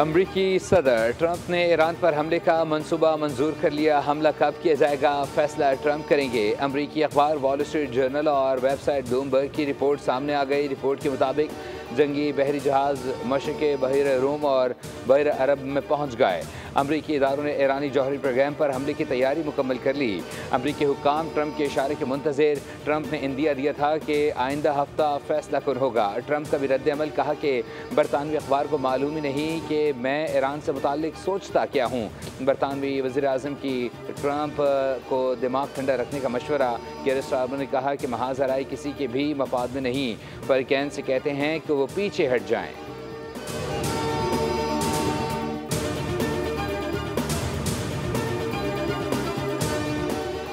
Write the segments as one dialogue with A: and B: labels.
A: अमरीकी सदर ट्रंप ने ईरान पर हमले का मंसूबा मंजूर कर लिया। हमला कब किया जाएगा, फैसला ट्रंप करेंगे। अमरीकी अखबार वॉल स्ट्रीट जर्नल और वेबसाइट ब्लूमबर्ग की रिपोर्ट सामने आ गई। रिपोर्ट के मुताबिक जंगी बहरी जहाज मशरक़ बहर रूम और बहर अरब में पहुंच गए। अमरीकी इदारों ने ईरानी जौहरी प्रोग्राम पर हमले की तैयारी मुकम्मल कर ली। अमरीकी हुक्काम ट्रंप के इशारे के मुंतज़िर। ट्रंप ने इंदिया दिया था कि आइंदा हफ्ता फैसला कुन होगा। ट्रंप का भी रद्द-ए-अमल, कहा कि बरतानवी अखबार को मालूम ही नहीं कि मैं ईरान से मुताल्लिक सोचता क्या हूँ। बरतानवी वज़ीर आज़म की ट्रंप को दिमाग ठंडा रखने का मशवरा। केयर स्टारमर ने कहा कि महाज़राई किसी के भी मफाद में नहीं, पर कैन से कहते हैं कि वो पीछे हट जाएं।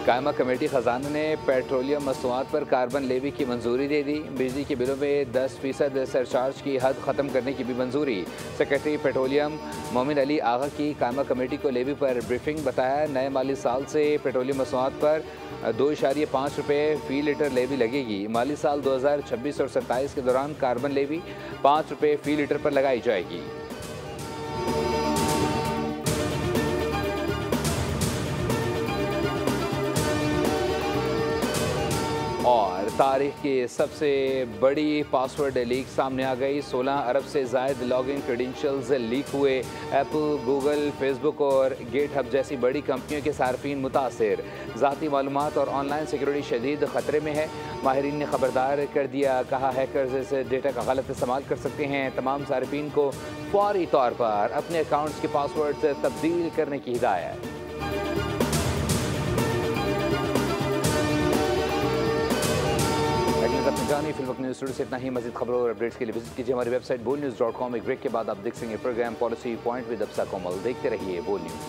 A: कायमा कमेटी ख़जाना ने पेट्रोलियम मसनूआत पर कार्बन लेवी की मंजूरी दे दी। बिजली के बिलों में 10% सरचार्ज की हद ख़त्म करने की भी मंजूरी। सेक्रेटरी पेट्रोलियम मोमिन अली आगा की कायमा कमेटी को लेवी पर ब्रीफिंग। बताया, नए माली साल से पेट्रोलियम मसनूआत पर 2.5 रुपये फ़ी लीटर लेवी लगेगी। माली साल 2026 और 27 के दौरान कार्बन लेवी 5 रुपये फ़ी लीटर पर लगाई जाएगी। और तारीख की सबसे बड़ी पासवर्ड लीक सामने आ गई। 16 अरब से ज़ायद लॉगिन क्रेडेंशियल्स लीक हुए। एप्पल, गूगल, फेसबुक और गेटहब जैसी बड़ी कंपनियों के सार्फिन मुतासिर। ज़ाती मालूमात और ऑनलाइन सिक्योरिटी शदीद ख़तरे में है। माहिरीन ने खबरदार कर दिया। कहा, हैकर्स इस डेटा का गलत इस्तेमाल कर सकते हैं। तमाम सार्फिन को फौरी तौर पर अपने अकाउंट्स के पासवर्ड तब्दील करने की हिदायत। जानी फिल्म न्यूज़ स्टूडियो से इतना ही। मज़ीद खबरों और अपडेट्स के लिए विजिट कीजिए हमारी वेबसाइट bolnews.com। एक ब्रेक के बाद आप देख सकेंगे प्रोग्राम पॉलिसी पॉइंट विद अब्सा कोमल। देखते रहिए बोल न्यूज़।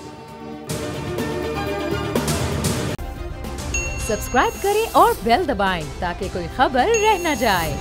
B: सब्सक्राइब करें और बेल दबाएं ताकि कोई खबर रह न जाए।